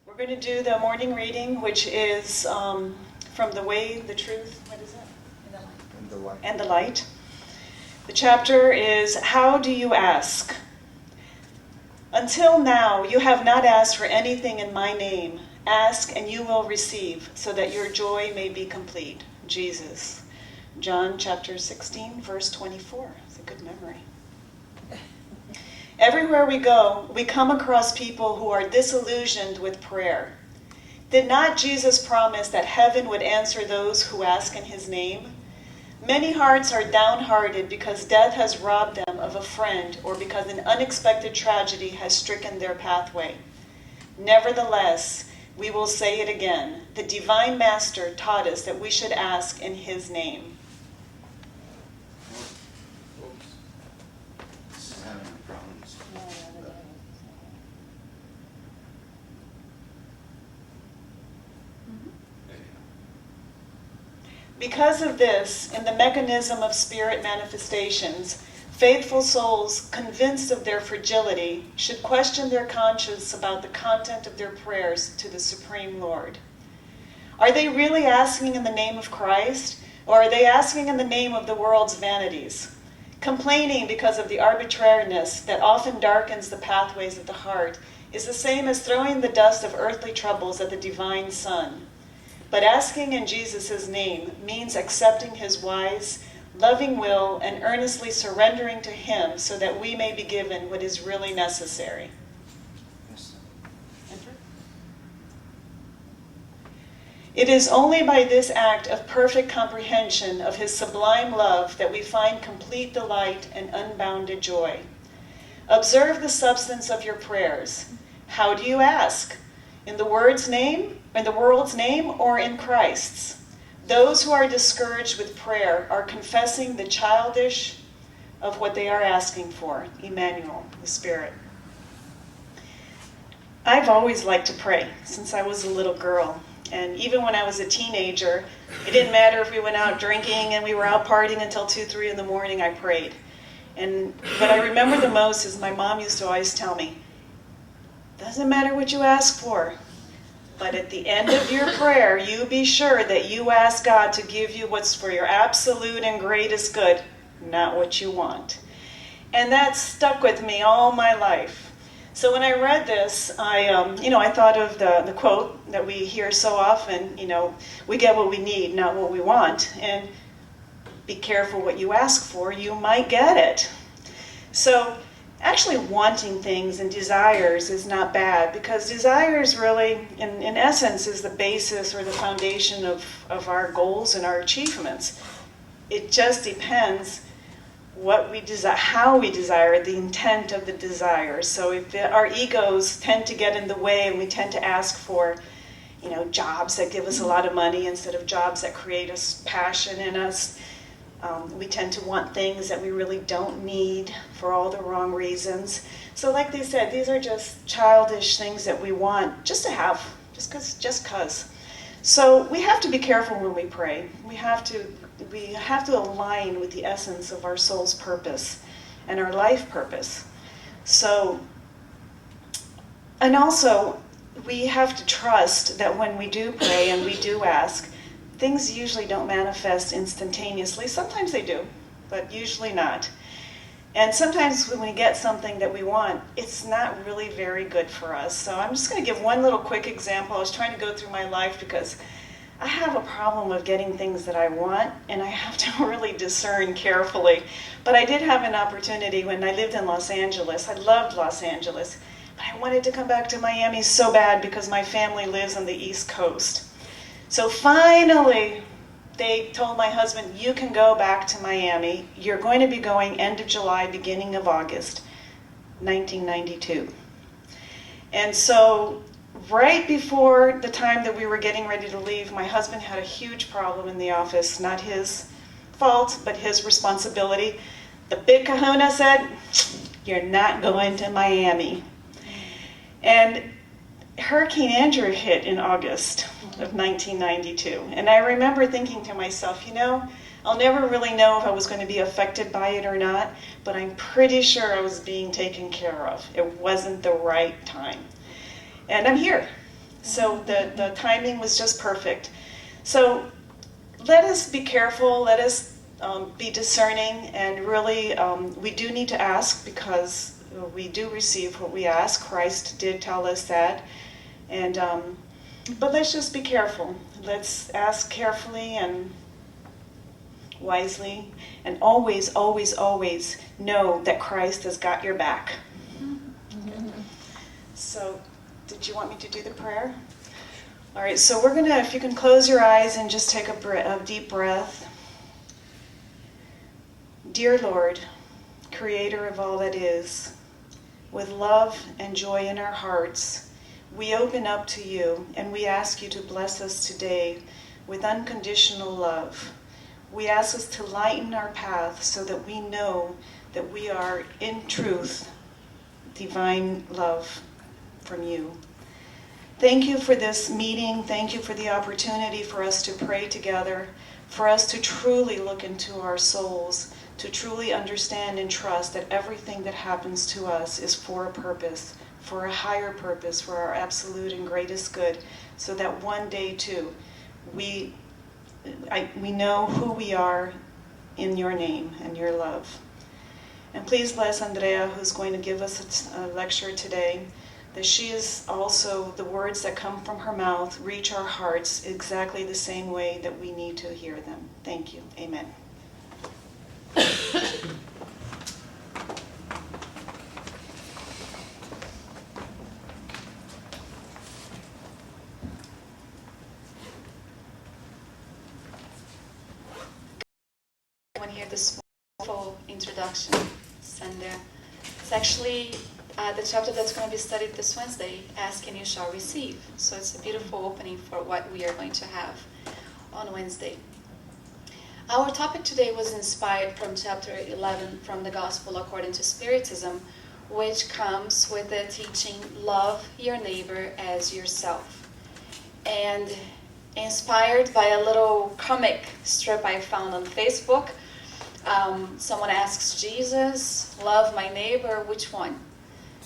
We're going to do the morning reading, which is from The Way, the Truth, what is it? And the Light. The chapter is, How Do You Ask? Until now, you have not asked for anything in my name. Ask and you will receive, so that your joy may be complete. Jesus. John chapter 16, verse 24. It's a good memory. Everywhere we go, we come across people who are disillusioned with prayer. Did not Jesus promise that heaven would answer those who ask in his name? Many hearts are downhearted because death has robbed them of a friend or because an unexpected tragedy has stricken their pathway. Nevertheless, we will say it again. The Divine Master taught us that we should ask in his name. Because of this, in the mechanism of spirit manifestations, faithful souls, convinced of their fragility, should question their conscience about the content of their prayers to the Supreme Lord. Are they really asking in the name of Christ, or are they asking in the name of the world's vanities? Complaining because of the arbitrariness that often darkens the pathways of the heart is the same as throwing the dust of earthly troubles at the divine sun. But asking in Jesus' name means accepting his wise, loving will and earnestly surrendering to him so that we may be given what is really necessary. It is only by this act of perfect comprehension of his sublime love that we find complete delight and unbounded joy. Observe the substance of your prayers. How do you ask? In the world's name, or in Christ's? Those who are discouraged with prayer are confessing the childish of what they are asking for. Emmanuel, the Spirit. I've always liked to pray since I was a little girl. And even when I was a teenager, it didn't matter if we went out drinking and we were out partying until 2, 3 in the morning, I prayed. And what I remember the most is my mom used to always tell me, doesn't matter what you ask for, but at the end of your prayer, you be sure that you ask God to give you what's for your absolute and greatest good, not what you want. And that stuck with me all my life. So when I read this, I thought of the quote that we hear so often, we get what we need, not what we want. And be careful what you ask for, you might get it. So actually wanting things and desires is not bad, because desires really, in essence, is the basis or the foundation of our goals and our achievements. It just depends what we desire, how we desire, the intent of the desire. So if our egos tend to get in the way and we tend to ask for, jobs that give us a lot of money instead of jobs that create us passion in us, we tend to want things that we really don't need for all the wrong reasons. So like they said, these are just childish things that we want just to have, just cause. So we have to be careful when we pray. We have to align with the essence of our soul's purpose and our life purpose. So, and also, we have to trust that when we do pray and we do ask, things usually don't manifest instantaneously. Sometimes they do, but usually not. And sometimes when we get something that we want, it's not really very good for us. So I'm just going to give one little quick example. I was trying to go through my life because I have a problem of getting things that I want, and I have to really discern carefully. But I did have an opportunity when I lived in Los Angeles. I loved Los Angeles, but I wanted to come back to Miami so bad because my family lives on the East Coast. So finally, they told my husband, you can go back to Miami. You're going to be going end of July, beginning of August, 1992. And so right before the time that we were getting ready to leave, my husband had a huge problem in the office. Not his fault, but his responsibility. The big kahuna said, you're not going to Miami. And Hurricane Andrew hit in August of 1992. And I remember thinking to myself, I'll never really know if I was going to be affected by it or not, but I'm pretty sure I was being taken care of. It wasn't the right time. And I'm here. So the timing was just perfect. So let us be careful, let us be discerning, and really we do need to ask, because we do receive what we ask. Christ did tell us that. And but let's just be careful. Let's ask carefully and wisely, and always, always, always know that Christ has got your back. So, did you want me to do the prayer? All right, so we're going to, if you can close your eyes and just take a deep breath. Dear Lord, Creator of all that is, with love and joy in our hearts, we open up to you and we ask you to bless us today with unconditional love. We ask us to lighten our path so that we know that we are in truth divine love from you. Thank you for this meeting. Thank you for the opportunity for us to pray together, for us to truly look into our souls, to truly understand and trust that everything that happens to us is for a purpose, for a higher purpose, for our absolute and greatest good, so that one day too, we know who we are in your name and your love. And please bless Andreia, who's going to give us a lecture today, that she is also, the words that come from her mouth reach our hearts exactly the same way that we need to hear them. Thank you. Amen. I want to hear this wonderful introduction, Sandra. It's actually the chapter that's going to be studied this Wednesday, Ask and You Shall Receive. So it's a beautiful opening for what we are going to have on Wednesday. Our topic today was inspired from chapter 11 from the Gospel according to Spiritism, which comes with the teaching, love your neighbor as yourself. And inspired by a little comic strip I found on Facebook, someone asks Jesus, love my neighbor, which one?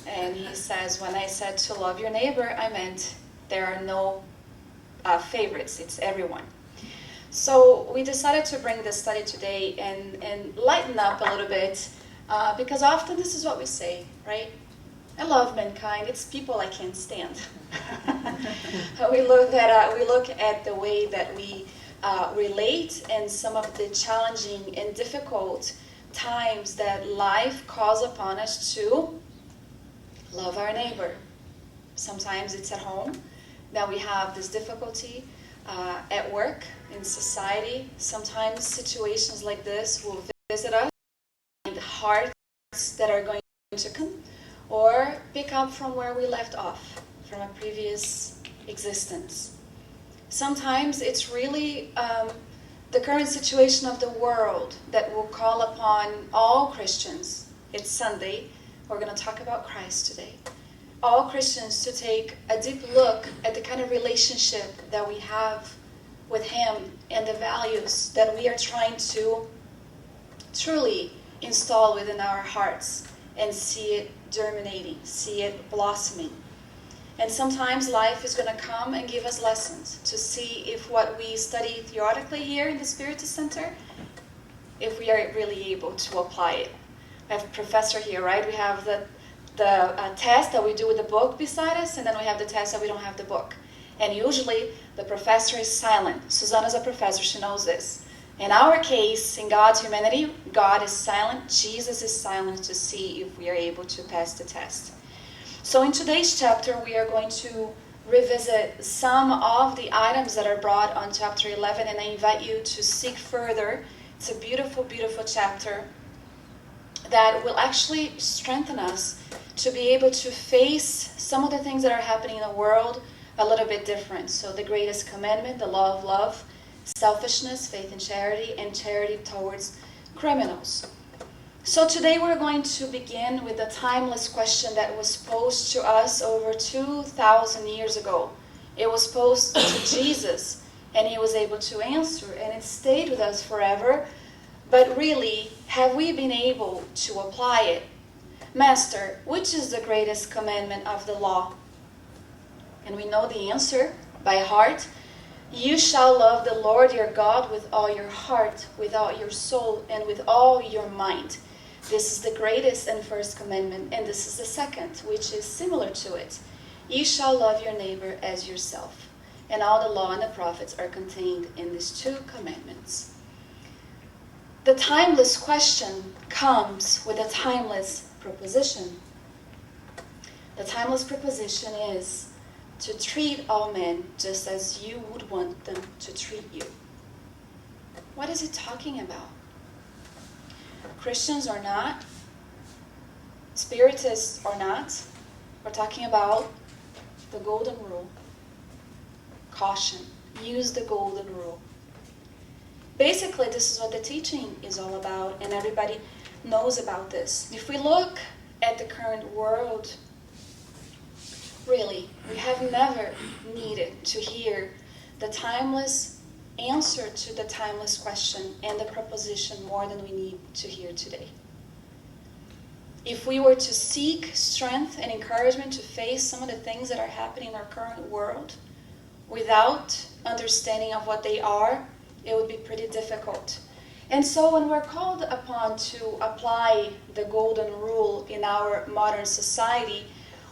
And he says, when I said to love your neighbor, I meant there are no favorites, it's everyone. So we decided to bring this study today and lighten up a little bit, because often this is what we say, right? I love mankind, it's people I can't stand. we look at the way that we relate and some of the challenging and difficult times that life calls upon us to love our neighbor. Sometimes it's at home that we have this difficulty, at work, in society. Sometimes situations like this will visit us, and hearts that are going to come or pick up from where we left off, from a previous existence. Sometimes it's really the current situation of the world that will call upon all Christians. It's Sunday. We're going to talk about Christ today. All Christians to take a deep look at the kind of relationship that we have with Him and the values that we are trying to truly install within our hearts and see it germinating, see it blossoming. And sometimes life is going to come and give us lessons to see if what we study theoretically here in the Spiritist Center, if we are really able to apply it. I have a professor here, right? We have the test that we do with the book beside us, and then we have the test that we don't have the book. And usually the professor is silent. Susanna's a professor, she knows this. In our case, in God's humanity, God is silent, Jesus is silent to see if we are able to pass the test. So in today's chapter, we are going to revisit some of the items that are brought on chapter 11, and I invite you to seek further. It's a beautiful, beautiful chapter that will actually strengthen us to be able to face some of the things that are happening in the world a little bit different. So the greatest commandment, the law of love, selfishness, faith in charity, and charity towards criminals. So today we're going to begin with a timeless question that was posed to us over 2,000 years ago. It was posed to Jesus, and he was able to answer, and it stayed with us forever. But really, have we been able to apply it? Master, which is the greatest commandment of the law? and we know the answer by heart. You shall love the Lord your God with all your heart, with all your soul, and with all your mind. This is the greatest and first commandment, and this is the second, which is similar to it. You shall love your neighbor as yourself. And all the law and the prophets are contained in these two commandments. The timeless question comes with a timeless proposition. The timeless proposition is to treat all men just as you would want them to treat you. What is it talking about? Christians or not, Spiritists or not, we're talking about the golden rule. Caution, use the golden rule. Basically, this is what the teaching is all about, and everybody knows about this. If we look at the current world, really, we have never needed to hear the timeless answer to the timeless question and the proposition more than we need to hear today. If we were to seek strength and encouragement to face some of the things that are happening in our current world without understanding of what they are, it would be pretty difficult. And so when we're called upon to apply the golden rule in our modern society,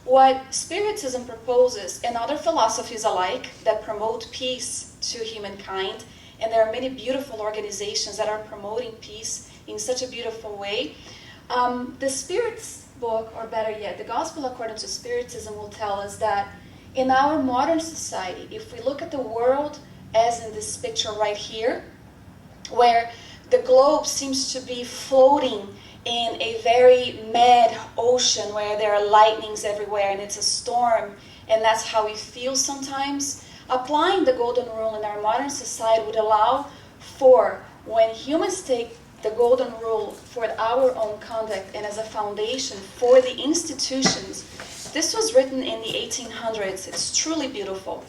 what Spiritism proposes, and other philosophies alike that promote peace to humankind, and there are many beautiful organizations that are promoting peace in such a beautiful way, the Spirit's book, or better yet, the Gospel according to Spiritism, will tell us that in our modern society, if we look at the world as in this picture right here, where the globe seems to be floating in a very mad ocean where there are lightnings everywhere and it's a storm, and that's how we feel sometimes, applying the golden rule in our modern society would allow for, when humans take the golden rule for our own conduct and as a foundation for the institutions. This was written in the 1800s. It's truly beautiful.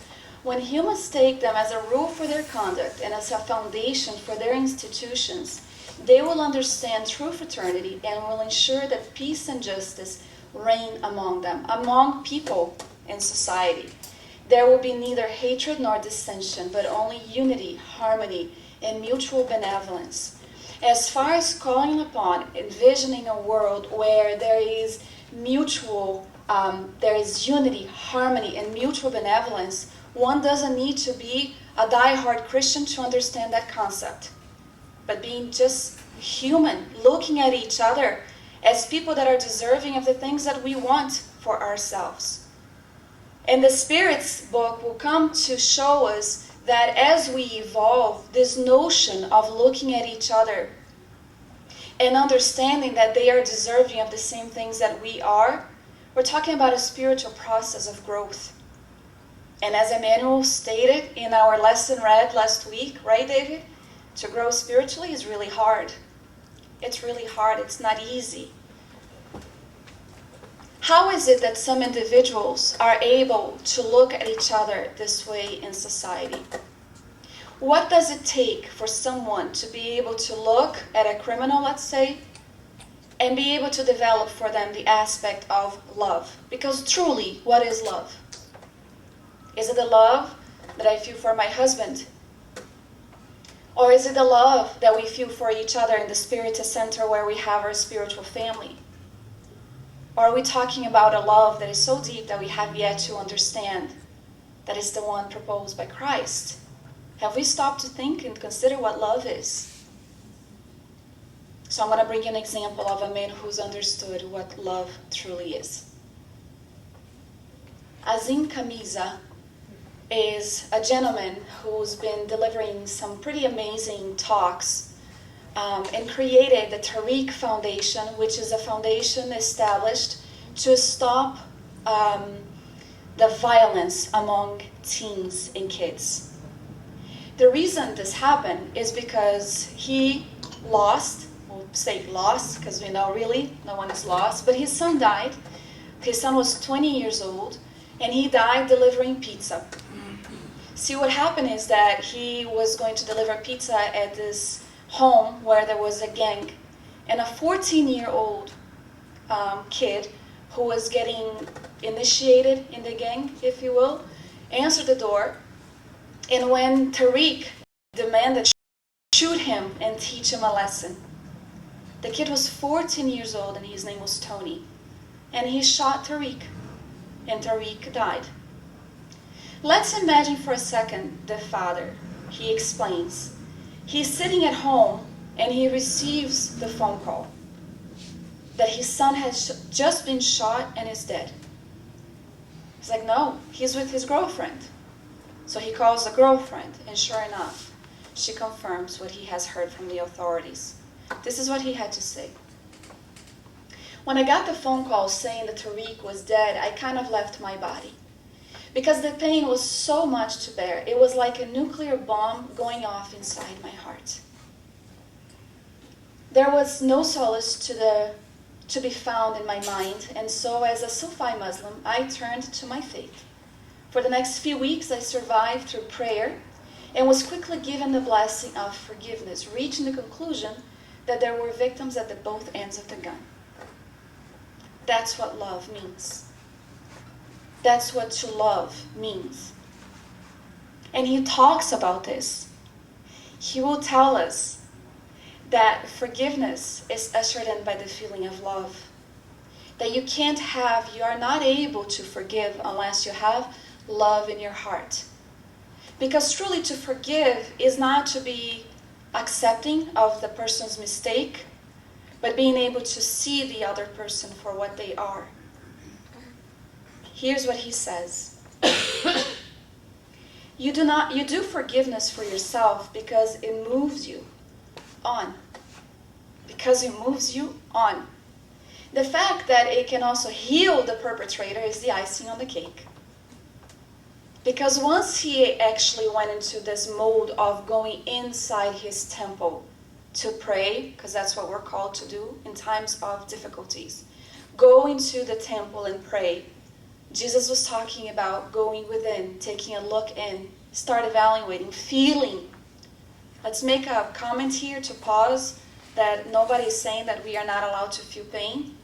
When humans take them as a rule for their conduct and as a foundation for their institutions, they will understand true fraternity and will ensure that peace and justice reign among them, among people in society. There will be neither hatred nor dissension, but only unity, harmony, and mutual benevolence. As far as calling upon envisioning a world where there is there is unity, harmony, and mutual benevolence, one doesn't need to be a die-hard Christian to understand that concept. But being just human, looking at each other as people that are deserving of the things that we want for ourselves. And the Spirit's book will come to show us that as we evolve, this notion of looking at each other and understanding that they are deserving of the same things that we are, we're talking about a spiritual process of growth. And as Emmanuel stated in our lesson read last week, right, David? To grow spiritually is really hard. It's really hard. It's not easy. How is it that some individuals are able to look at each other this way in society? What does it take for someone to be able to look at a criminal, let's say, and be able to develop for them the aspect of love? Because truly, what is love? Is it the love that I feel for my husband? Or is it the love that we feel for each other in the Spiritist Center where we have our spiritual family? Or are we talking about a love that is so deep that we have yet to understand that is the one proposed by Christ? Have we stopped to think and consider what love is? So I'm going to bring you an example of a man who's understood what love truly is. Azim Camisa is a gentleman who's been delivering some pretty amazing talks and created the Tariq Foundation, which is a foundation established to stop the violence among teens and kids. The reason this happened is because he lost, we'll say lost because we know really no one is lost, but his son died. His son was 20 years old and he died delivering pizza. See, what happened is that he was going to deliver pizza at this home where there was a gang, and a 14-year-old kid who was getting initiated in the gang, if you will, answered the door, and when Tariq demanded, shoot him and teach him a lesson. The kid was 14 years old and his name was Tony. And he shot Tariq, and Tariq died. Let's imagine for a second the father. He explains. He's sitting at home and he receives the phone call that his son has just been shot and is dead. He's like, no, he's with his girlfriend. So he calls the girlfriend, and sure enough, she confirms what he has heard from the authorities. This is what he had to say. When I got the phone call saying that Tariq was dead, I kind of left my body. Because the pain was so much to bear. It was like a nuclear bomb going off inside my heart. There was no solace to be found in my mind, and so as a Sufi Muslim, I turned to my faith. For the next few weeks, I survived through prayer and was quickly given the blessing of forgiveness, reaching the conclusion that there were victims at the both ends of the gun. That's what love means. That's what to love means. And he talks about this. He will tell us that forgiveness is ushered in by the feeling of love. That you are not able to forgive unless you have love in your heart. Because truly to forgive is not to be accepting of the person's mistake, but being able to see the other person for what they are. Here's what he says. You do forgiveness for yourself because it moves you on. Because it moves you on. The fact that it can also heal the perpetrator is the icing on the cake. Because once he actually went into this mode of going inside his temple to pray, because that's what we're called to do in times of difficulties, go into the temple and pray. Jesus was talking about going within, taking a look in, start evaluating, feeling. Let's make a comment here to pause that nobody is saying that we are not allowed to feel pain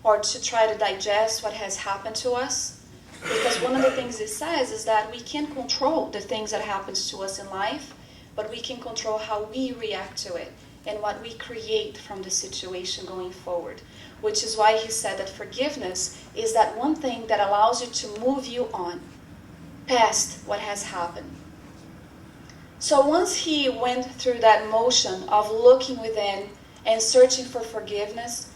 or to try to digest what has happened to us. Because one of the things it says is that we can't control the things that happens to us in life, but we can control how we react to it and what we create from the situation going forward. Which is why he said that forgiveness is that one thing that allows you to move you on past what has happened. So once he went through that motion of looking within and searching for forgiveness,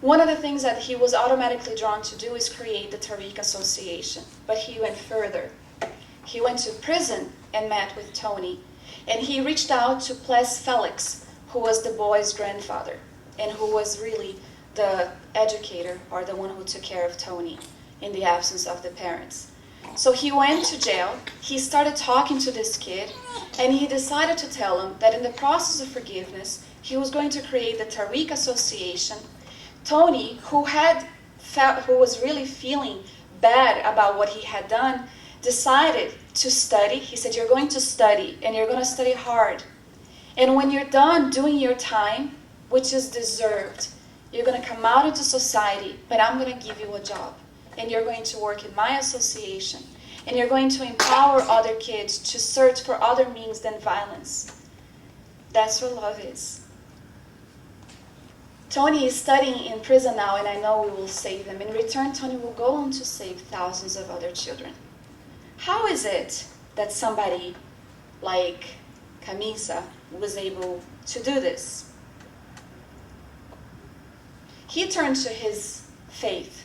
one of the things that he was automatically drawn to do is create the Tariq Association. But he went further. He went to prison and met with Tony. And he reached out to Ples Felix, who was the boy's grandfather, and who was really the educator or the one who took care of Tony in the absence of the parents. So he went to jail, he started talking to this kid, and he decided to tell him that in the process of forgiveness, he was going to create the Tariq Association. Tony, who was really feeling bad about what he had done, decided to study. He said, you're going to study, and you're going to study hard. And when you're done doing your time, which is deserved, you're going to come out into society, but I'm going to give you a job. And you're going to work in my association. And you're going to empower other kids to search for other means than violence. That's what love is. Tony is studying in prison now, and I know we will save him. In return, Tony will go on to save thousands of other children. How is it that somebody like Camisa was able to do this? He turned to his faith.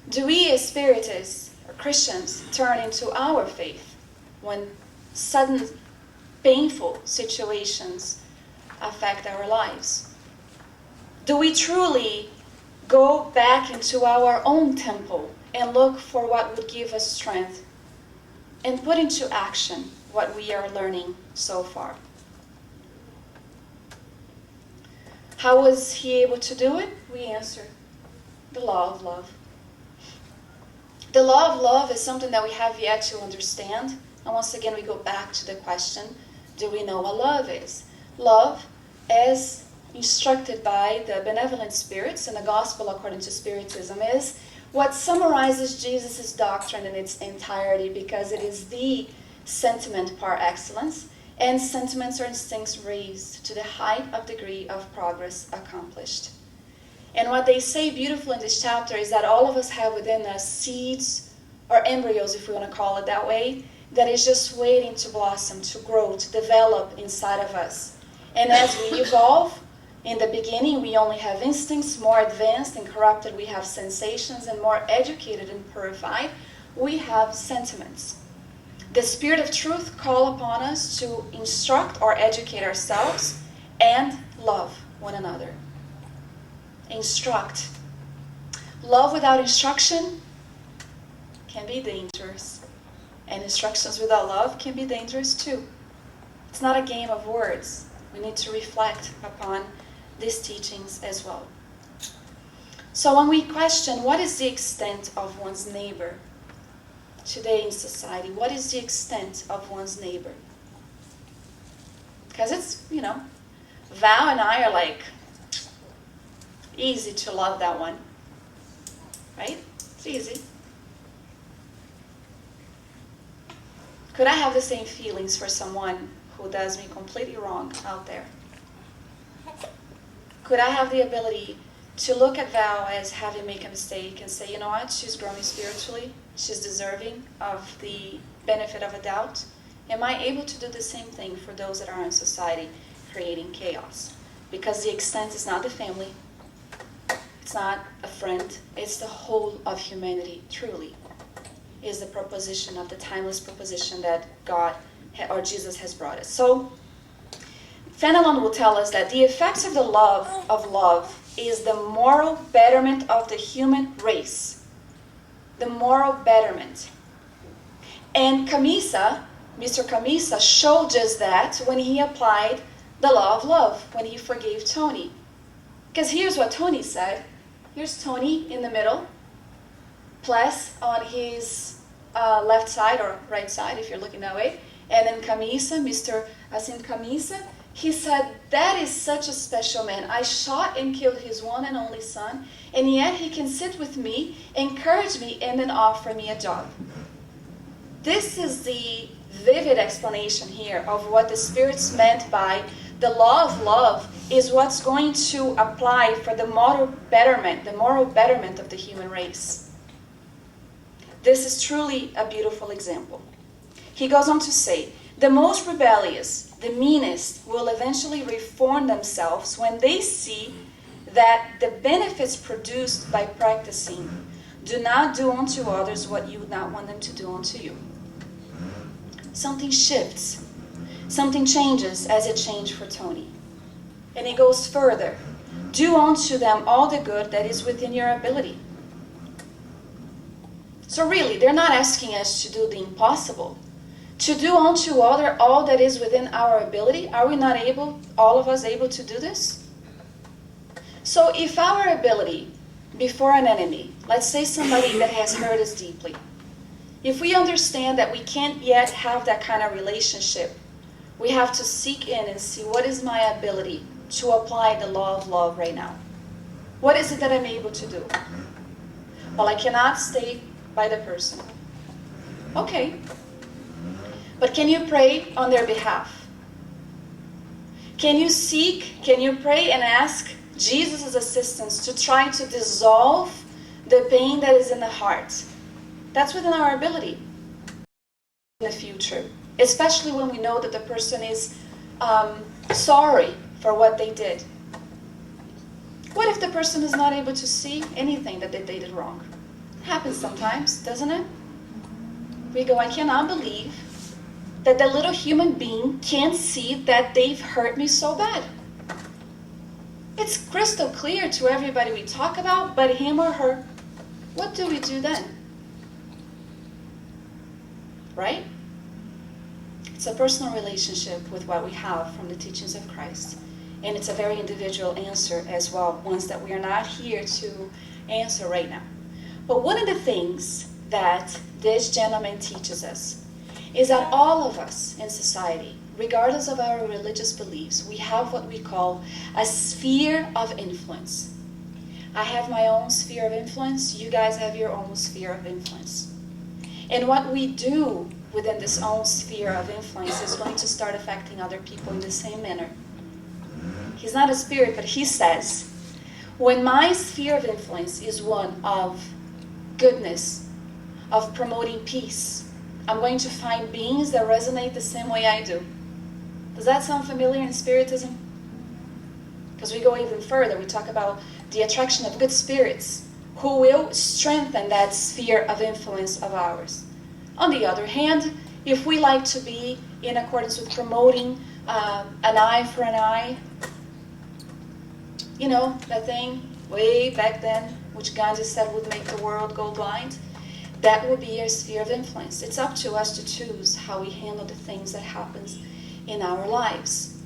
Do we as Spiritists or Christians turn into our faith when sudden, painful situations affect our lives? Do we truly go back into our own temple and look for what would give us strength and put into action what we are learning so far? How was he able to do it? We answer, the law of love. The law of love is something that we have yet to understand. And once again, we go back to the question, do we know what love is? Love, as instructed by the benevolent spirits, and the gospel according to Spiritism is, what summarizes Jesus' doctrine in its entirety, because it is the sentiment par excellence, and sentiments are instincts raised to the height of degree of progress accomplished. And what they say beautiful in this chapter is that all of us have within us seeds, or embryos, if we want to call it that way, that is just waiting to blossom, to grow, to develop inside of us. And as we evolve, in the beginning we only have instincts, more advanced and corrupted we have sensations, and more educated and purified we have sentiments. The Spirit of truth calls upon us to instruct or educate ourselves and love one another. Instruct. Love without instruction can be dangerous. And instructions without love can be dangerous too. It's not a game of words. We need to reflect upon these teachings as well. So when we question what is the extent of one's neighbor today in society, what is the extent of one's neighbor? Because it's, Val and I are like easy to love that one, right? It's easy. Could I have the same feelings for someone who does me completely wrong out there? Could I have the ability to look at Val as having made a mistake and say, you know what, she's growing spiritually, she's deserving of the benefit of a doubt? Am I able to do the same thing for those that are in society creating chaos? Because the extent is not the family, it's not a friend, it's the whole of humanity, truly, is the proposition of the timeless proposition that God or Jesus has brought us. So, Fenelon will tell us that the effects of the love is the moral betterment of the human race. The moral betterment. And Mr. Camisa showed just that when he applied the law of love, when he forgave Tony. Because here's what Tony said. Here's Tony in the middle, plus on his left side or right side, if you're looking that way. And then Camisa, Mr. Assim Camisa, he said, that is such a special man. I shot and killed his one and only son, and yet he can sit with me, encourage me, and then offer me a job. This is the vivid explanation here of what the Spirit's meant by the law of love is what's going to apply for the moral betterment of the human race. This is truly a beautiful example. He goes on to say, the most rebellious, the meanest, will eventually reform themselves when they see that the benefits produced by practicing do not do unto others what you would not want them to do unto you. Something shifts. Something changes as it changed for Tony. And it goes further. Do unto them all the good that is within your ability. So really, they're not asking us to do the impossible. To do unto other all that is within our ability. Are we not able, all of us, able to do this? So if our ability before an enemy, let's say somebody that has hurt us deeply, if we understand that we can't yet have that kind of relationship, we have to seek in and see what is my ability to apply the law of love right now. What is it that I'm able to do? Well, I cannot stay by the person. Okay. But can you pray on their behalf? Can you pray and ask Jesus' assistance to try to dissolve the pain that is in the heart? That's within our ability in the future, especially when we know that the person is sorry for what they did. What if the person is not able to see anything that they did wrong? It happens sometimes, doesn't it? We go, I cannot believe that the little human being can't see that they've hurt me so bad. It's crystal clear to everybody we talk about, but him or her. What do we do then? Right? It's a personal relationship with what we have from the teachings of Christ. And it's a very individual answer as well, ones that we are not here to answer right now. But one of the things that this gentleman teaches us is that all of us in society, regardless of our religious beliefs, we have what we call a sphere of influence. I have my own sphere of influence. You guys have your own sphere of influence. And what we do within this own sphere of influence is going to start affecting other people in the same manner. He's not a spirit, but he says, when my sphere of influence is one of goodness, of promoting peace, I'm going to find beings that resonate the same way I do. Does that sound familiar in Spiritism? Because we go even further. We talk about the attraction of good spirits who will strengthen that sphere of influence of ours. On the other hand, if we like to be in accordance with promoting an eye for an eye, you know, that thing way back then, which Gandhi said would make the world go blind, that will be our sphere of influence. It's up to us to choose how we handle the things that happens in our lives.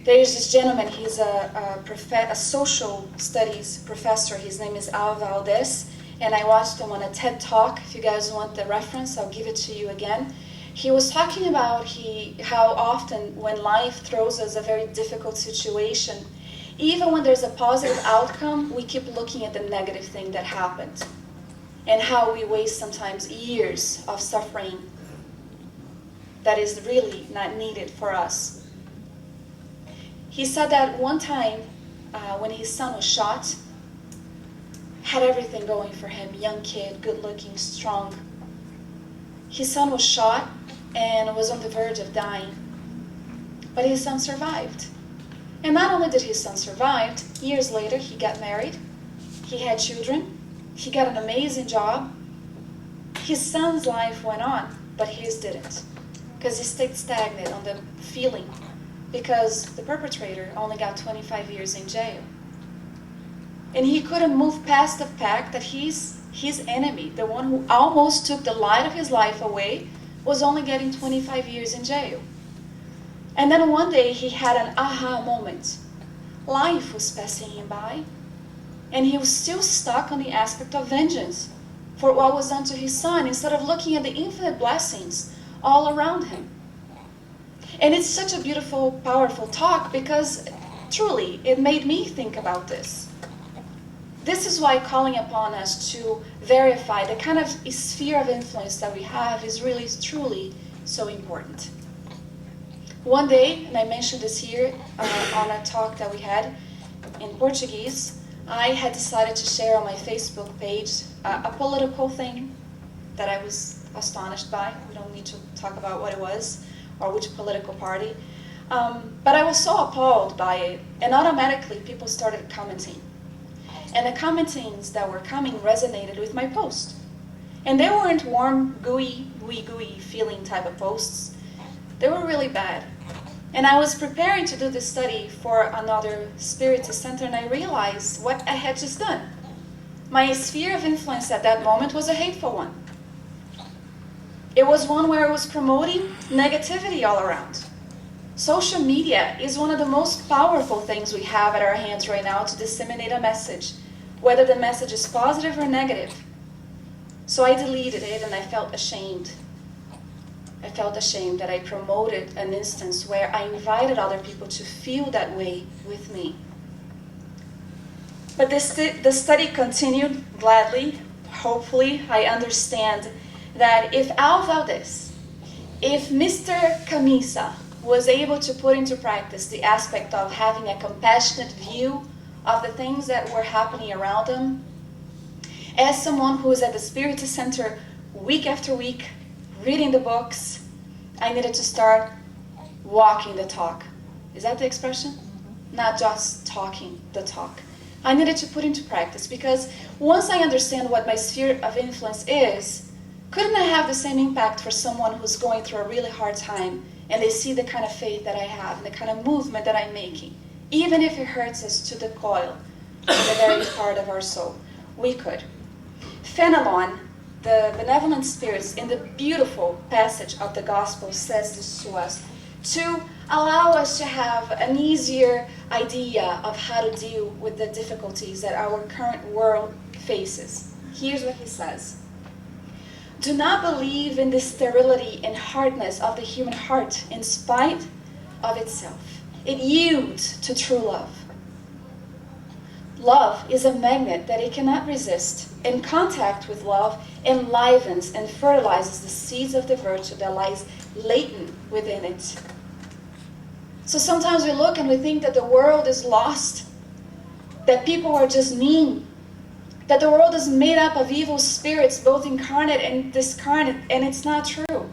There's this gentleman, he's a social studies professor. His name is Al Valdez, and I watched him on a TED Talk. If you guys want the reference, I'll give it to you again. He was talking about how often when life throws us a very difficult situation, even when there's a positive outcome, we keep looking at the negative thing that happened, and how we waste sometimes years of suffering that is really not needed for us. He said that one time when his son was shot, had everything going for him, young kid, good looking, strong. His son was shot and was on the verge of dying, but his son survived. And not only did his son survive, years later he got married, he had children, he got an amazing job. His son's life went on, but his didn't, because he stayed stagnant on the feeling, because the perpetrator only got 25 years in jail. And he couldn't move past the fact that his enemy, the one who almost took the light of his life away, was only getting 25 years in jail. And then one day he had an aha moment. Life was passing him by, and he was still stuck on the aspect of vengeance for what was done to his son, instead of looking at the infinite blessings all around him. And it's such a beautiful, powerful talk, because truly it made me think about this. This is why calling upon us to verify the kind of sphere of influence that we have is really, truly so important. One day, and I mentioned this here on a talk that we had in Portuguese, I had decided to share on my Facebook page a political thing that I was astonished by. We don't need to talk about what it was or which political party. But I was so appalled by it, and automatically people started commenting. And the commentings that were coming resonated with my post. And they weren't warm, gooey feeling type of posts. They were really bad. And I was preparing to do this study for another Spiritist center, and I realized what I had just done. My sphere of influence at that moment was a hateful one. It was one where I was promoting negativity all around. Social media is one of the most powerful things we have at our hands right now to disseminate a message, whether the message is positive or negative. So I deleted it, and I felt ashamed. I felt ashamed that I promoted an instance where I invited other people to feel that way with me. But the study continued gladly. Hopefully, I understand that if Al Valdez, if Mr. Camisa was able to put into practice the aspect of having a compassionate view of the things that were happening around him, as someone who is at the Spiritist Center week after week, reading the books, I needed to start walking the talk. Is that the expression? Not just talking the talk. I needed to put into practice, because once I understand what my sphere of influence is, couldn't I have the same impact for someone who's going through a really hard time, and they see the kind of faith that I have, and the kind of movement that I'm making, even if it hurts us to the coil, to the very part of our soul? We could. Fenelon, the benevolent spirits, in the beautiful passage of the gospel, says this to us, to allow us to have an easier idea of how to deal with the difficulties that our current world faces. Here's what he says. Do not believe in the sterility and hardness of the human heart in spite of itself. It yields to true love. Love is a magnet that it cannot resist. In contact with love, enlivens and fertilizes the seeds of the virtue that lies latent within it. So sometimes we look and we think that the world is lost, that people are just mean, that the world is made up of evil spirits, both incarnate and discarnate, and it's not true.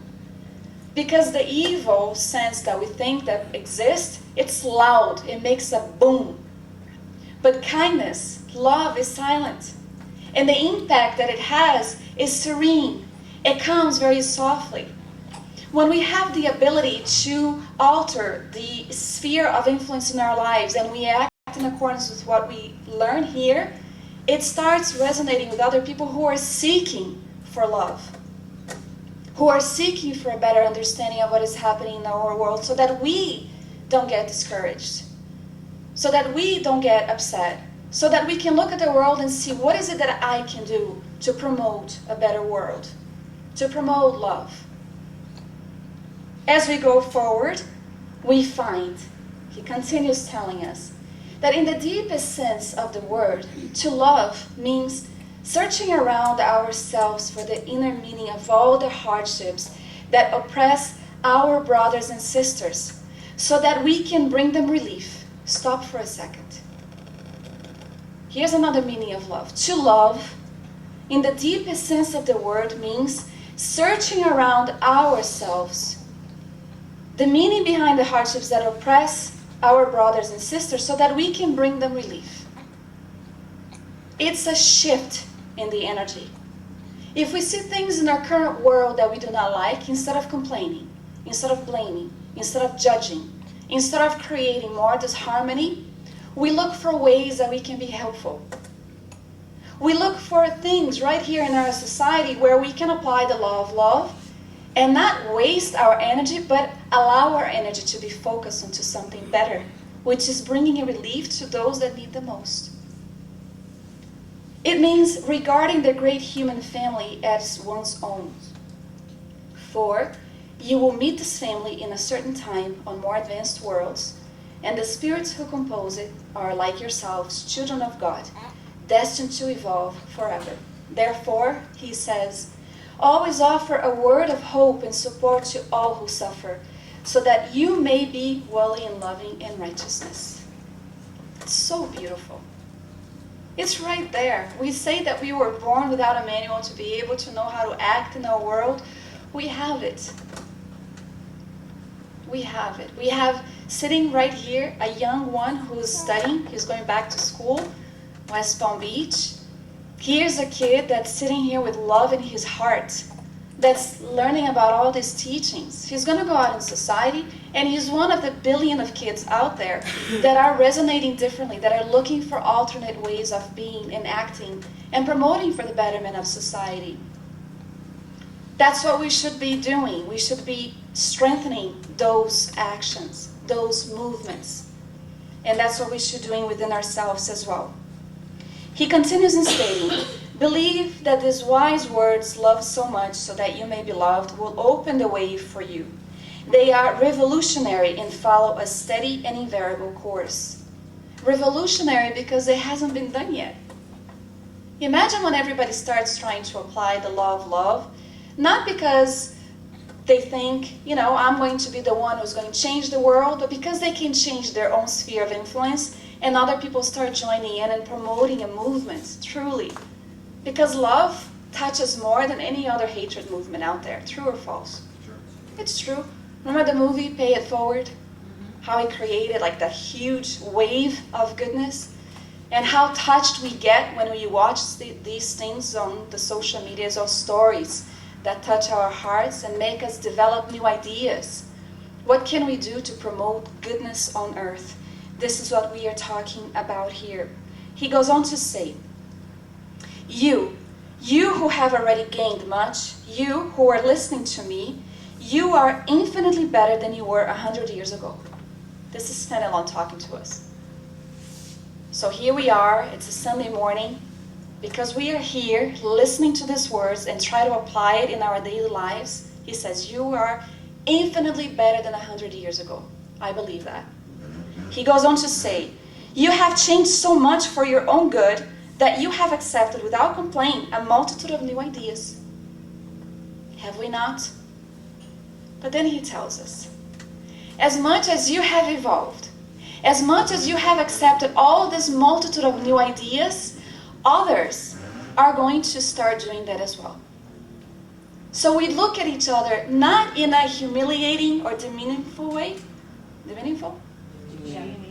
Because the evil sense that we think that exists, it's loud, it makes a boom. But kindness, love is silent. And the impact that it has is serene. It comes very softly. When we have the ability to alter the sphere of influence in our lives and we act in accordance with what we learn here, it starts resonating with other people who are seeking for love, who are seeking for a better understanding of what is happening in our world so that we don't get discouraged, so that we don't get upset, so that we can look at the world and see what is it that I can do to promote a better world, to promote love. As we go forward, we find, he continues telling us, that in the deepest sense of the word, to love means searching around ourselves for the inner meaning of all the hardships that oppress our brothers and sisters, so that we can bring them relief. Stop for a second. Here's another meaning of love. To love, in the deepest sense of the word, means searching around ourselves, the meaning behind the hardships that oppress our brothers and sisters, so that we can bring them relief. It's a shift in the energy. If we see things in our current world that we do not like, instead of complaining, instead of blaming, instead of judging, instead of creating more disharmony, we look for ways that we can be helpful. We look for things right here in our society where we can apply the law of love and not waste our energy, but allow our energy to be focused into something better, which is bringing a relief to those that need the most. It means regarding the great human family as one's own. For you will meet this family in a certain time on more advanced worlds, and the spirits who compose it are, like yourselves, children of God, destined to evolve forever. Therefore, he says, always offer a word of hope and support to all who suffer, so that you may be welling and loving in righteousness. It's so beautiful. It's right there. We say that we were born without a manual to be able to know how to act in our world. We have it. We have it. We have sitting right here a young one who's studying. He's going back to school, West Palm Beach. Here's a kid that's sitting here with love in his heart, that's learning about all these teachings. He's going to go out in society, and he's one of the billion of kids out there that are resonating differently, that are looking for alternate ways of being and acting and promoting for the betterment of society. That's what we should be doing. We should be strengthening those actions, those movements. And that's what we should be doing within ourselves as well. He continues in stating, believe that these wise words, love so much so that you may be loved, will open the way for you. They are revolutionary and follow a steady and invariable course. Revolutionary because it hasn't been done yet. Imagine when everybody starts trying to apply the law of love, not because they think, I'm going to be the one who's going to change the world, but because they can change their own sphere of influence, and other people start joining in and promoting a movement, truly. Because love touches more than any other hatred movement out there. True or false? Sure. It's true. Remember the movie Pay It Forward? How it created like that huge wave of goodness? And how touched we get when we watch these things on the social medias or stories that touch our hearts and make us develop new ideas. What can we do to promote goodness on earth? This is what we are talking about here. He goes on to say, you who have already gained much, you who are listening to me, you are infinitely better than you were 100 years ago. This is Fenelon talking to us. So here we are, it's a Sunday morning, because we are here listening to these words and try to apply it in our daily lives. He says, you are infinitely better than 100 years ago. I believe that. He goes on to say, You have changed so much for your own good that you have accepted without complaint a multitude of new ideas. Have we not? But then he tells us, as much as you have evolved, as much as you have accepted all this multitude of new ideas, others are going to start doing that as well. So we look at each other not in a humiliating or diminishing way.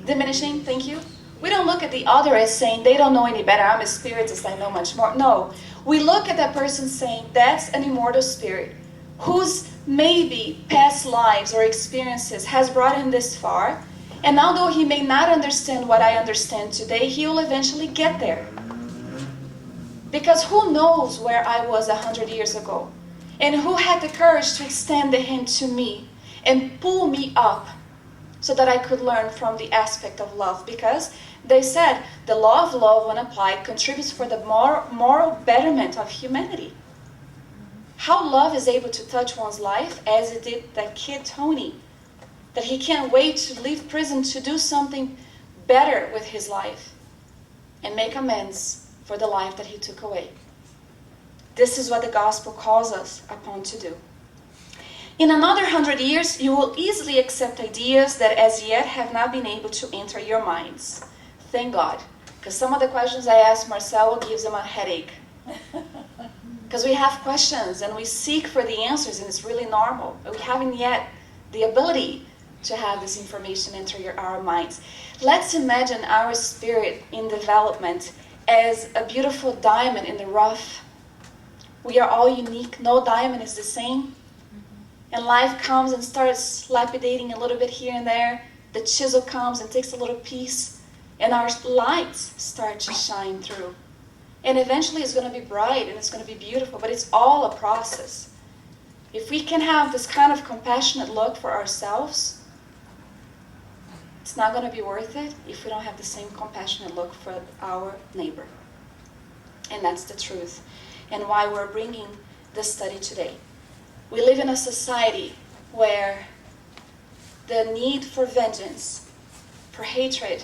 Diminishing, thank you. We don't look at the other as saying, they don't know any better, I'm a spiritist, I know much more. No, we look at that person saying, that's an immortal spirit whose maybe past lives or experiences has brought him this far. And although he may not understand what I understand today, he will eventually get there. Because who knows where I was 100 years ago? And who had the courage to extend the hand to me and pull me up so that I could learn from the aspect of love? Because they said the law of love, when applied, contributes for the moral betterment of humanity. How love is able to touch one's life, as it did that kid Tony, that he can't wait to leave prison to do something better with his life and make amends for the life that he took away. This is what the gospel calls us upon to do. In another 100 years, you will easily accept ideas that as yet have not been able to enter your minds. Thank God, because some of the questions I ask Marcelo gives him a headache. Because we have questions and we seek for the answers, and it's really normal. But we haven't yet the ability to have this information enter our minds. Let's imagine our spirit in development as a beautiful diamond in the rough. We are all unique. No diamond is the same. And life comes and starts lapidating a little bit here and there. The chisel comes and takes a little piece, and our lights start to shine through. And eventually it's going to be bright and it's going to be beautiful, but it's all a process. If we can have this kind of compassionate look for ourselves, it's not going to be worth it if we don't have the same compassionate look for our neighbor. And that's the truth, and why we're bringing this study today. We live in a society where the need for vengeance, for hatred,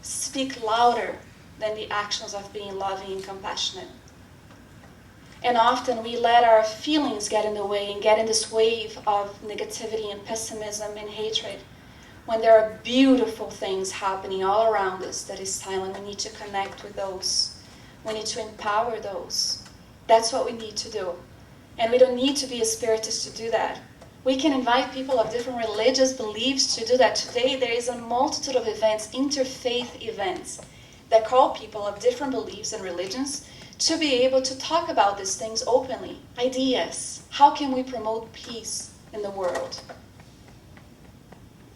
speak louder than the actions of being loving and compassionate. And often we let our feelings get in the way and get in this wave of negativity and pessimism and hatred, when there are beautiful things happening all around us that is silent. We need to connect with those. We need to empower those. That's what we need to do. And we don't need to be a spiritist to do that. We can invite people of different religious beliefs to do that. Today there is a multitude of events, interfaith events, that call people of different beliefs and religions to be able to talk about these things openly. Ideas. How can we promote peace in the world?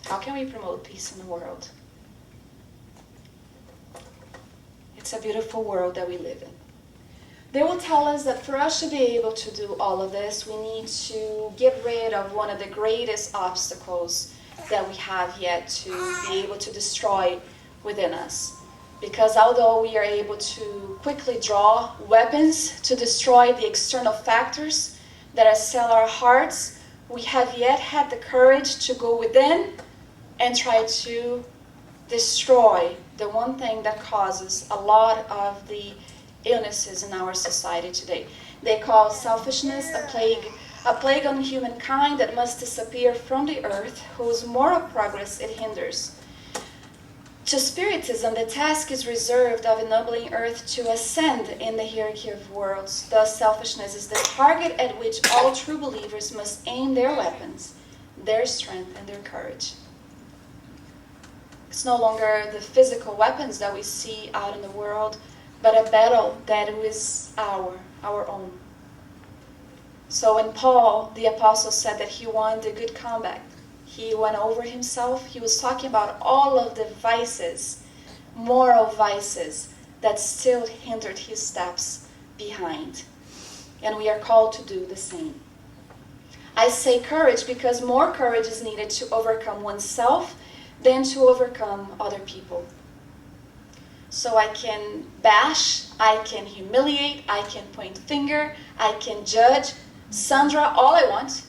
How can we promote peace in the world? It's a beautiful world that we live in. They will tell us that for us to be able to do all of this, we need to get rid of one of the greatest obstacles that we have yet to be able to destroy within us. Because although we are able to quickly draw weapons to destroy the external factors that assail our hearts, we have yet had the courage to go within and try to destroy the one thing that causes a lot of the illnesses in our society today. They call selfishness a plague on humankind that must disappear from the earth, whose moral progress it hinders. To Spiritism, the task is reserved of enabling earth to ascend in the hierarchy of worlds. Thus, selfishness is the target at which all true believers must aim their weapons, their strength, and their courage. It's no longer the physical weapons that we see out in the world, but a battle that is our own. So when Paul, the apostle, said that he won the good combat, he went over himself, he was talking about all of the vices, moral vices, that still hindered his steps behind. And we are called to do the same. I say courage because more courage is needed to overcome oneself than to overcome other people. So I can bash, I can humiliate, I can point finger, I can judge Sandra all I want.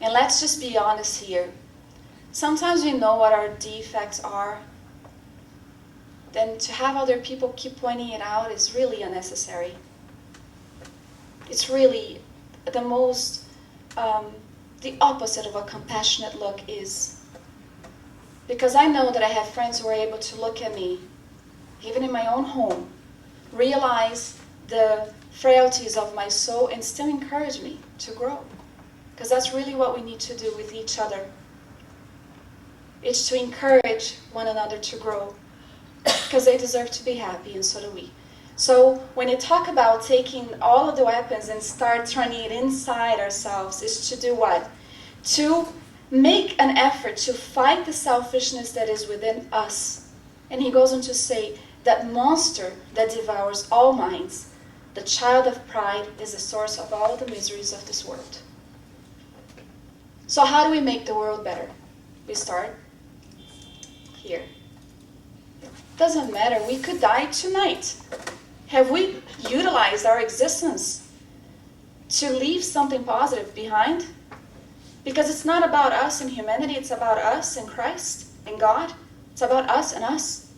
And let's just be honest here. Sometimes we know what our defects are, then to have other people keep pointing it out is really unnecessary. It's really the opposite of what compassionate look is. Because I know that I have friends who are able to look at me, even in my own home, realize the frailties of my soul and still encourage me to grow. Because that's really what we need to do with each other. It's to encourage one another to grow. Because they deserve to be happy, and so do we. So when you talk about taking all of the weapons and start turning it inside ourselves, is to do what? To make an effort to fight the selfishness that is within us. And he goes on to say, that monster that devours all minds, the child of pride, is the source of all the miseries of this world. So how do we make the world better? We start here. Doesn't matter, we could die tonight. Have we utilized our existence to leave something positive behind? Because it's not about us and humanity, it's about us and Christ and God. It's about us and us.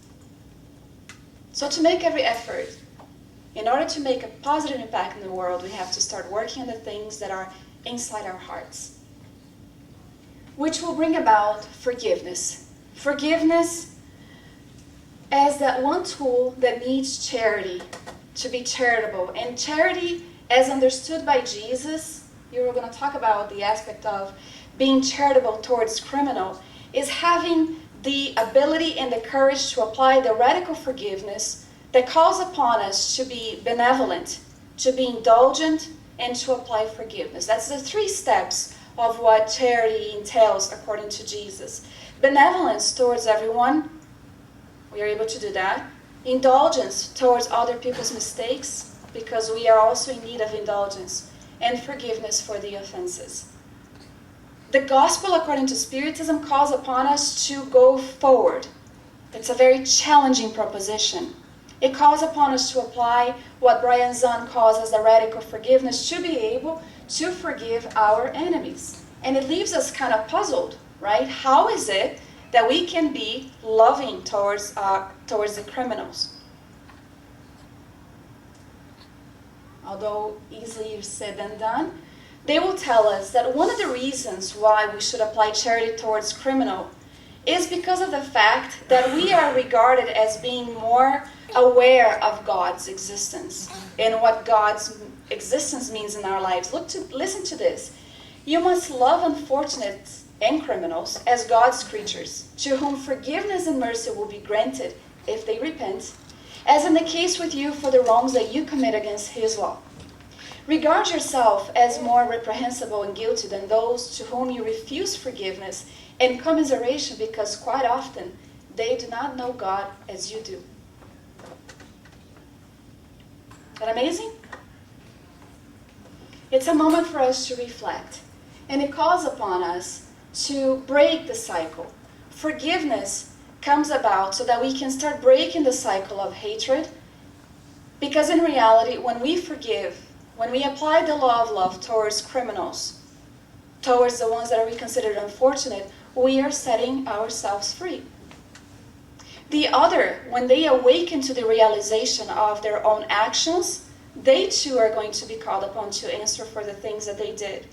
So to make every effort, in order to make a positive impact in the world, we have to start working on the things that are inside our hearts, which will bring about forgiveness. Forgiveness as that one tool that needs charity, to be charitable. And charity, as understood by Jesus, you were going to talk about the aspect of being charitable towards criminal, is having the ability and the courage to apply the radical forgiveness that calls upon us to be benevolent, to be indulgent, and to apply forgiveness. That's the 3 steps of what charity entails according to Jesus. Benevolence towards everyone, we are able to do that. Indulgence towards other people's mistakes, because we are also in need of indulgence. And forgiveness for the offenses. The gospel, according to Spiritism, calls upon us to go forward. It's a very challenging proposition. It calls upon us to apply what Brian Zahn calls as the radical forgiveness, to be able to forgive our enemies. And it leaves us kind of puzzled, right? How is it that we can be loving towards the criminals? Although easier said than done, they will tell us that one of the reasons why we should apply charity towards criminal is because of the fact that we are regarded as being more aware of God's existence and what God's existence means in our lives. Listen to this. You must love unfortunates and criminals as God's creatures, to whom forgiveness and mercy will be granted if they repent, as in the case with you for the wrongs that you commit against His law. Regard yourself as more reprehensible and guilty than those to whom you refuse forgiveness and commiseration, because quite often they do not know God as you do. Isn't that amazing? It's a moment for us to reflect, and it calls upon us to break the cycle. Forgiveness comes about so that we can start breaking the cycle of hatred, because in reality, when we forgive, when we apply the law of love towards criminals, towards the ones that are considered unfortunate, we are setting ourselves free. The other, when they awaken to the realization of their own actions, they too are going to be called upon to answer for the things that they did.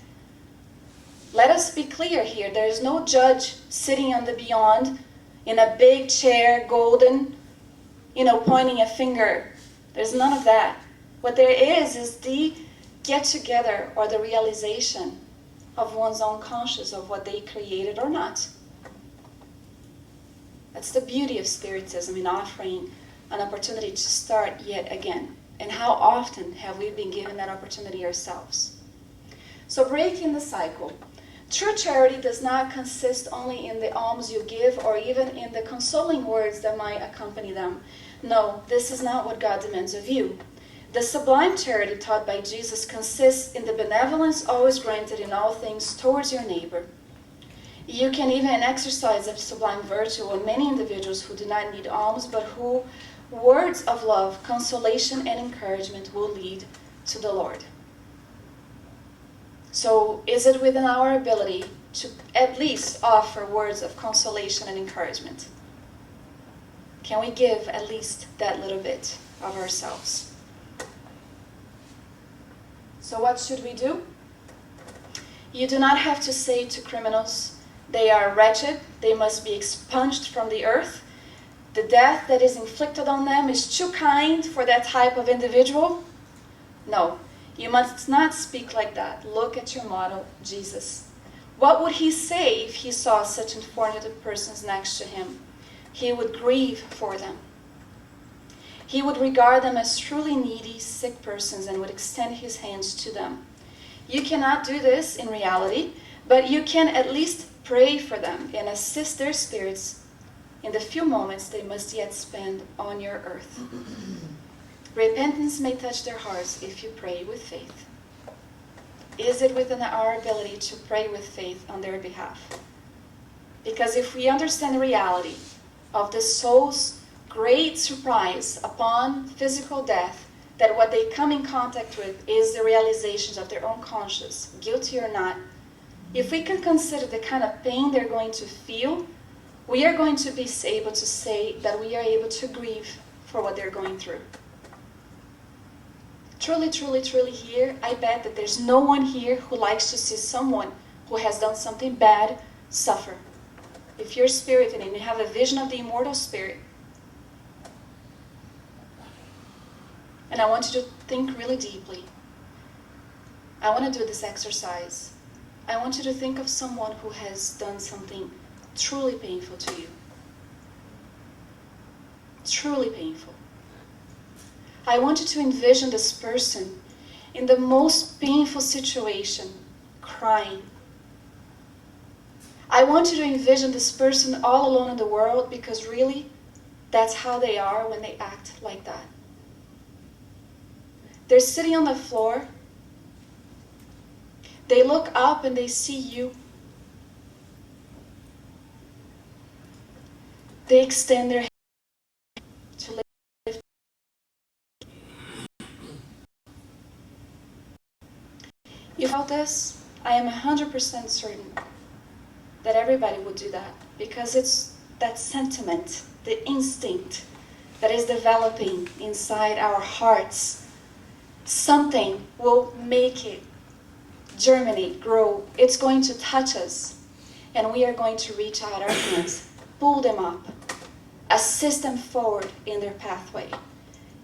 Let us be clear here. There is no judge sitting on the beyond in a big chair, golden, pointing a finger. There's none of that. What there is the get-together or the realization of one's own conscience of what they created or not. That's the beauty of Spiritism, in offering an opportunity to start yet again. And how often have we been given that opportunity ourselves? So breaking the cycle. True charity does not consist only in the alms you give or even in the consoling words that might accompany them. No, this is not what God demands of you. The sublime charity taught by Jesus consists in the benevolence always granted in all things towards your neighbor. You can even exercise a sublime virtue on many individuals who do not need alms, but who words of love, consolation, and encouragement will lead to the Lord. So is it within our ability to at least offer words of consolation and encouragement? Can we give at least that little bit of ourselves? So what should we do? You do not have to say to criminals, they are wretched, they must be expunged from the earth. The death that is inflicted on them is too kind for that type of individual. No, you must not speak like that. Look at your model, Jesus. What would he say if he saw such unfortunate persons next to him? He would grieve for them. He would regard them as truly needy, sick persons and would extend his hands to them. You cannot do this in reality, but you can at least pray for them and assist their spirits in the few moments they must yet spend on your earth. Repentance may touch their hearts if you pray with faith. Is it within our ability to pray with faith on their behalf? Because if we understand the reality of the soul's great surprise upon physical death, that what they come in contact with is the realizations of their own conscience, guilty or not, if we can consider the kind of pain they're going to feel, we are going to be able to say that we are able to grieve for what they're going through. Truly, truly, truly here, I bet that there's no one here who likes to see someone who has done something bad suffer. If you're spirited and you have a vision of the immortal spirit, and I want you to think really deeply. I want to do this exercise. I want you to think of someone who has done something truly painful to you. Truly painful. I want you to envision this person in the most painful situation, crying. I want you to envision this person all alone in the world, because really, that's how they are when they act like that. They're sitting on the floor. They look up and they see you. They extend their hand to lift. You felt this? I am 100% certain that everybody would do that, because it's that sentiment, the instinct that is developing inside our hearts. Something will make it germinate, grow. It's going to touch us, and we are going to reach out our hands, pull them up, assist them forward in their pathway.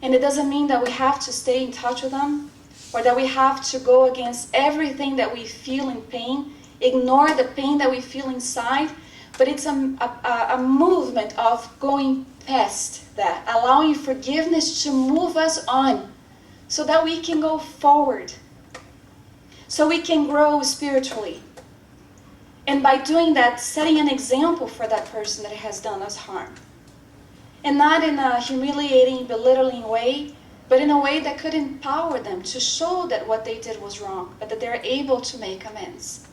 And it doesn't mean that we have to stay in touch with them, or that we have to go against everything that we feel in pain, ignore the pain that we feel inside, but it's a movement of going past that, allowing forgiveness to move us on, so that we can go forward, so we can grow spiritually. And by doing that, setting an example for that person that has done us harm. And not in a humiliating, belittling way, but in a way that could empower them to show that what they did was wrong, but that they're able to make amends.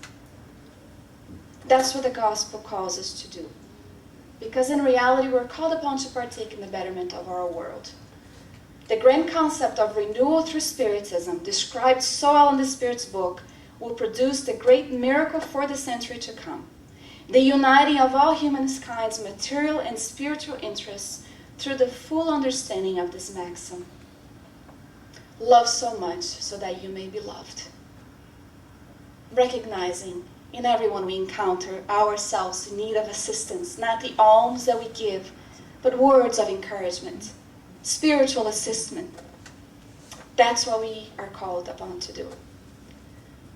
That's what the gospel calls us to do. Because in reality, we're called upon to partake in the betterment of our world. The grand concept of renewal through Spiritism, described so well in the Spirit's book, will produce the great miracle for the century to come. The uniting of all humankind's material and spiritual interests through the full understanding of this maxim. Love so much so that you may be loved. Recognizing in everyone we encounter ourselves in need of assistance, not the alms that we give, but words of encouragement. Spiritual assistance. That's what we are called upon to do.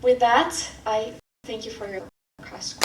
With that, I thank you for your question.